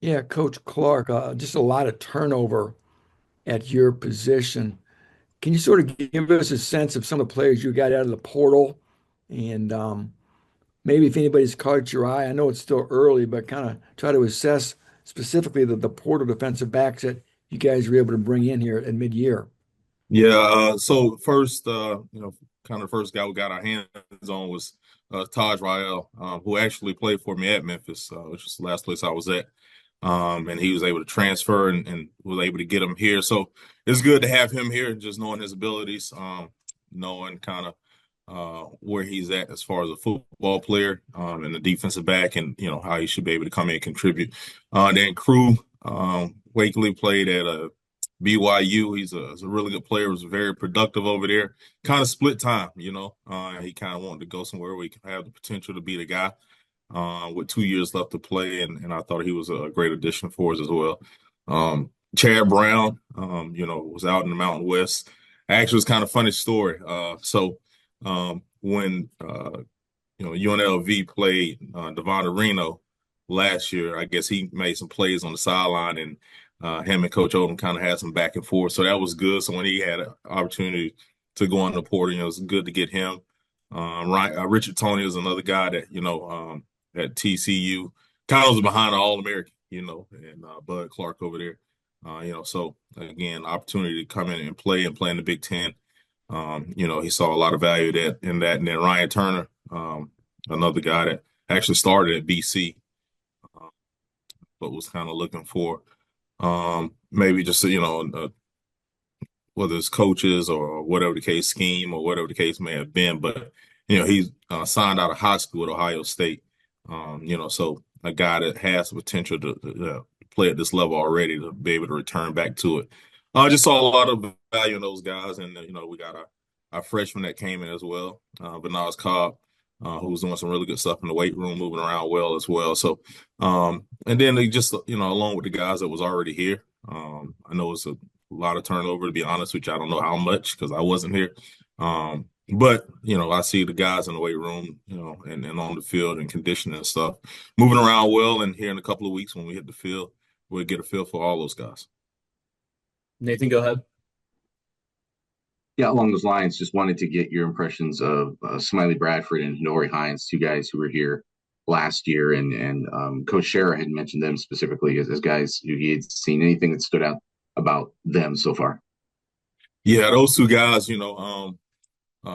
Yeah, Coach Clark, just a lot of turnover at your position. Can you sort of give us a sense of some of the players you got out of the portal and maybe if anybody's caught your eye? I know it's still early, but kind of try to assess specifically the portal defensive backs that you guys were able to bring in here at mid-year. Yeah, so first, kind of the first guy we got our hands on was Taj Rael, who actually played for me at Memphis, which is the last place I was at. And he was able to transfer and was able to get him here. So it's good to have him here, just knowing his abilities, knowing kind of where he's at as far as a football player, and the defensive back, and how he should be able to come in and contribute. Then Crew Wakely played at BYU. He's a really good player. Was very productive over there. Kind of split time. He kind of wanted to go somewhere where he can have the potential to be the guy. With 2 years left to play, and I thought he was a great addition for us as well. Chad Brown, was out in the Mountain West. Actually, it's kind of funny story. When UNLV played Devon Reno last year, I guess he made some plays on the sideline, and him and Coach Odom kind of had some back and forth. So that was good. So when he had an opportunity to go on the portal, it was good to get him. Richard Tony is another guy that at TCU, kind of was behind the All-American, and Bud Clark over there. So again, opportunity to come in and play in the Big Ten. He saw a lot of value in that. And then Ryan Turner, another guy that actually started at BC, but was kind of looking for maybe just, whether it's coaches or whatever the case, scheme or whatever the case may have been. But, he's signed out of high school at Ohio State. So a guy that has the potential to play at this level already, to be able to return back to it. I just saw a lot of value in those guys. And, we got our freshman that came in as well, Bernard Cobb, who's doing some really good stuff in the weight room, moving around well as well. So, and then they just, along with the guys that was already here, I know it's a lot of turnover, to be honest, which I don't know how much because I wasn't here. But, I see the guys in the weight room, and on the field and conditioning and stuff, moving around well. And here in a couple of weeks when we hit the field, we'll get a feel for all those guys. Nathan, go ahead. Yeah, along those lines, just wanted to get your impressions of Smiley Bradford and Nori Hines, two guys who were here last year, and Coach Scherer had mentioned them specifically as guys who he had seen. Anything that stood out about them so far? Yeah, those two guys,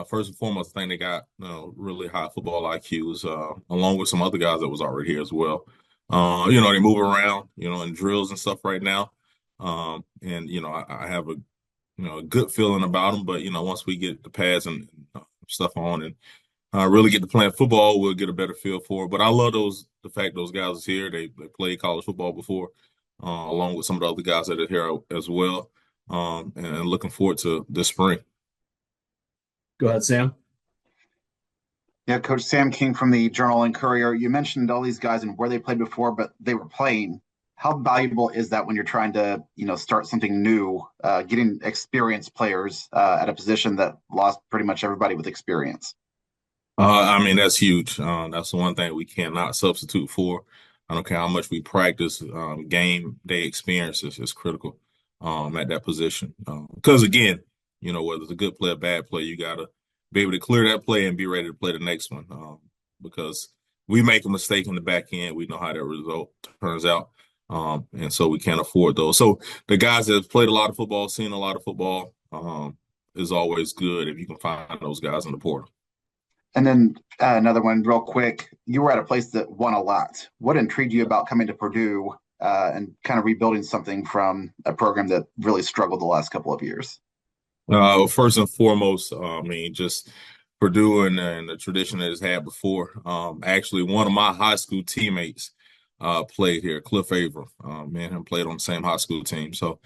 first and foremost, I think they got really high football IQs, along with some other guys that was already here as well. They move around, in drills and stuff right now. And I have a good feeling about them. But once we get the pads and stuff on and really get to playing football, we'll get a better feel for it. But I love the fact those guys is here. They played college football before, along with some of the other guys that are here as well. And looking forward to this spring. Go ahead, Sam. Yeah, Coach Sam King from the Journal and Courier. You mentioned all these guys and where they played before, but they were playing. How valuable is that when you're trying to, start something new, getting experienced players at a position that lost pretty much everybody with experience? That's huge. That's the one thing we cannot substitute for. I don't care how much we practice. Game day experience is critical at that position. Because again, whether it's a good play or bad play, you gotta be able to clear that play and be ready to play the next one. Because we make a mistake in the back end, we know how that result turns out. And so we can't afford those. So the guys that have played a lot of football, seen a lot of football, is always good if you can find those guys in the portal. And then another one real quick. You were at a place that won a lot. What intrigued you about coming to Purdue and kind of rebuilding something from a program that really struggled the last couple of years? First and foremost, just Purdue and the tradition that it's had before. Actually, one of my high school teammates played here, Cliff Averill. Me and him played on the same high school team. So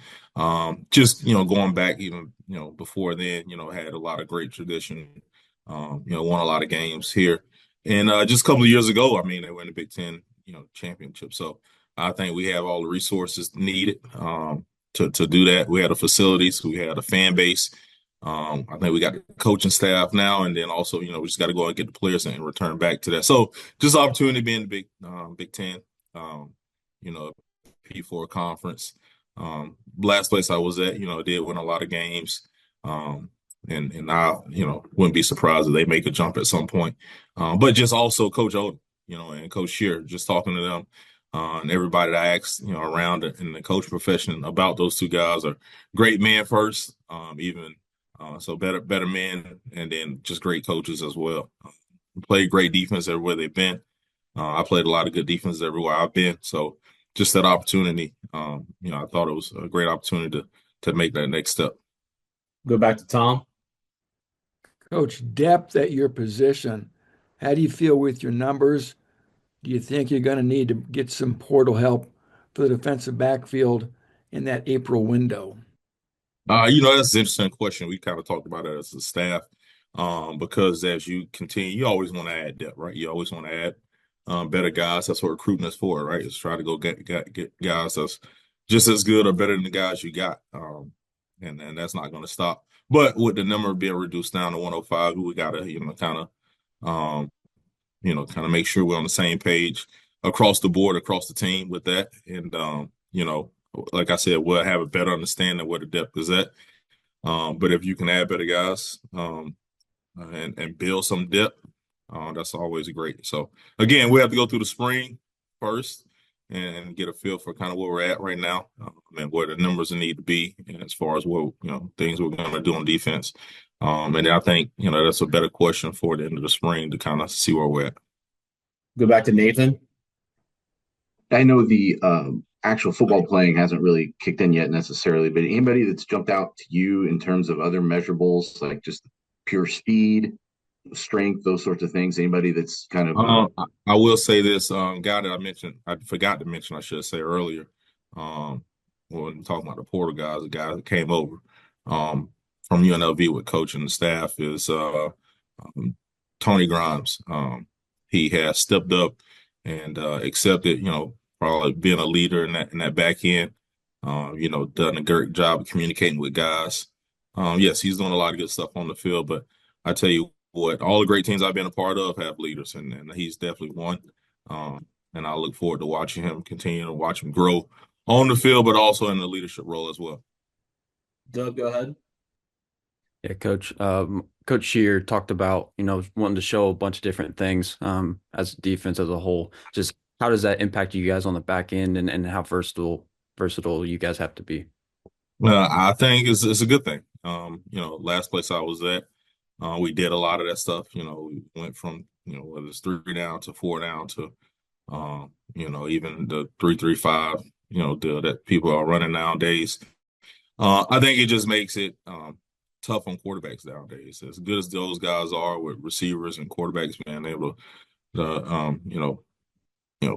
just, going back even, before then, had a lot of great tradition, won a lot of games here. And just a couple of years ago, they were in the Big Ten, championship. So I think we have all the resources needed to do that. We had the facilities, we had a fan base. I think we got the coaching staff now, and then also, we just got to go and get the players and return back to that. So just opportunity being the Big Ten, compete for a conference. Last place I was at, did win a lot of games. And I, wouldn't be surprised if they make a jump at some point. But just also Coach Odom, and Coach Shear, just talking to them, and everybody that I asked, around in the coach profession about those two guys are great men first, so better men, and then just great coaches as well. Played great defense everywhere they've been. I played a lot of good defense everywhere I've been. So just that opportunity, I thought it was a great opportunity to make that next step. Go back to Tom. Coach, depth at your position. How do you feel with your numbers? Do you think you're going to need to get some portal help for the defensive backfield in that April window? That's an interesting question. We kind of talked about it as a staff, because as you continue, you always want to add depth, right? You always want to add better guys. That's what recruiting is for, right? Is try to go get guys that's just as good or better than the guys you got, and that's not going to stop. But with the number being reduced down to 105, we got to kind of make sure we're on the same page across the board, across the team with that, and like I said, we'll have a better understanding of where the depth is at. But if you can add better guys, and build some depth, that's always great. So again, we have to go through the spring first and get a feel for kind of where we're at right now, and where the numbers need to be, and as far as what things we're going to do on defense. And I think that's a better question for the end of the spring to kind of see where we're at. Go back to Nathan. I know the actual football playing hasn't really kicked in yet necessarily, but anybody that's jumped out to you in terms of other measurables, like just pure speed, strength, those sorts of things? Anybody that's kind of I will say this, guy that I forgot to mention, I should say earlier, when talking about the portal guys, the guy that came over from UNLV with coach and the staff is Tony Grimes. He has stepped up and accepted, probably being a leader in that back end. Done a great job of communicating with guys. Yes, he's doing a lot of good stuff on the field, but I tell you what, all the great teams I've been a part of have leaders, and he's definitely one. And I look forward to watching him continue to watch him grow on the field, but also in the leadership role as well. Doug, go ahead. Yeah, Coach. Coach Shear talked about, wanting to show a bunch of different things as defense as a whole. Just how does that impact you guys on the back end, and how versatile you guys have to be? I think it's a good thing. Last place I was at, we did a lot of that stuff. We went from, whether it's 3 down to 4 down to, even the 3-3-5, deal that people are running nowadays. I think it just makes it tough on quarterbacks nowadays. As good as those guys are with receivers and quarterbacks being able to,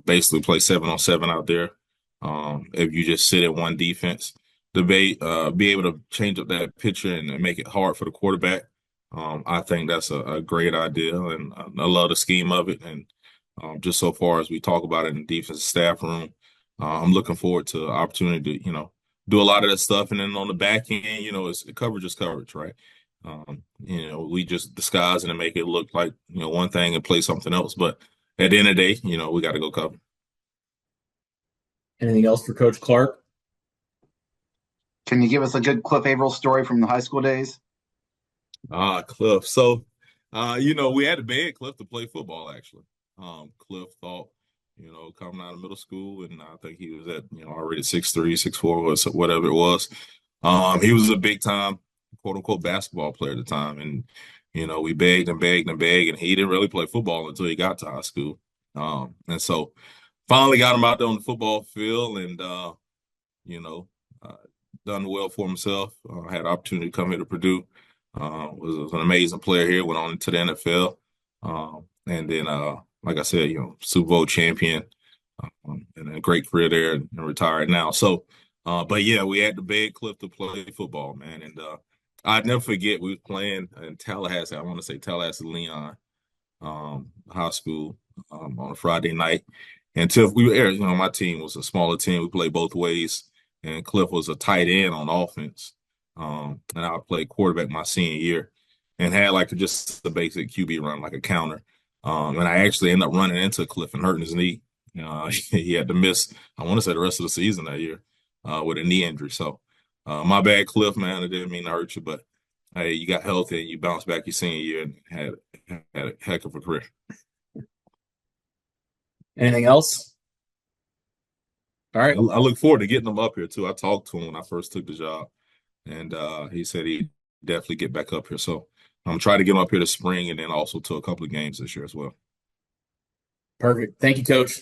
basically play 7-on-7 out there. If you just sit at one defense, be able to change up that picture and make it hard for the quarterback. I think that's a great idea, and I love the scheme of it. And just so far as we talk about it in the defensive staff room, I'm looking forward to the opportunity to, do a lot of that stuff. And then on the back end, coverage is coverage, right? We just disguise it and make it look like, one thing and play something else. But at the end of the day, we got to go cover. Anything else for Coach Clark? Can you give us a good Cliff Averill story from the high school days? Cliff. So, we had to beg Cliff to play football, actually. Cliff thought, coming out of middle school, and I think he was at, already 6'3", 6'4", whatever it was. He was a big time, quote unquote, basketball player at the time. And, we begged and begged and begged, and he didn't really play football until he got to high school. And so finally got him out there on the football field, and, done well for himself. Had the opportunity to come here to Purdue. Was an amazing player here, went on into the NFL. And then, like I said, Super Bowl champion, and a great career there, and retired now. So, but yeah, we had to beg Cliff to play football, man. And I'd never forget, we was playing in Tallahassee. I want to say Tallahassee Leon High School on a Friday night. And Tiff, we were there. My team was a smaller team. We played both ways. And Cliff was a tight end on offense. And I played quarterback my senior year, and had just a basic QB run, like a counter. And I actually ended up running into Cliff and hurting his knee. He had to miss, I want to say, the rest of the season that year with a knee injury. So my bad, Cliff, man. I didn't mean to hurt you, but hey, you got healthy and you bounced back your senior year and had a heck of a career. Anything else? All right. I look forward to getting him up here too. I talked to him when I first took the job, and he said he'd definitely get back up here. So I'm trying to get him up here this spring and then also to a couple of games this year as well. Perfect. Thank you, Coach.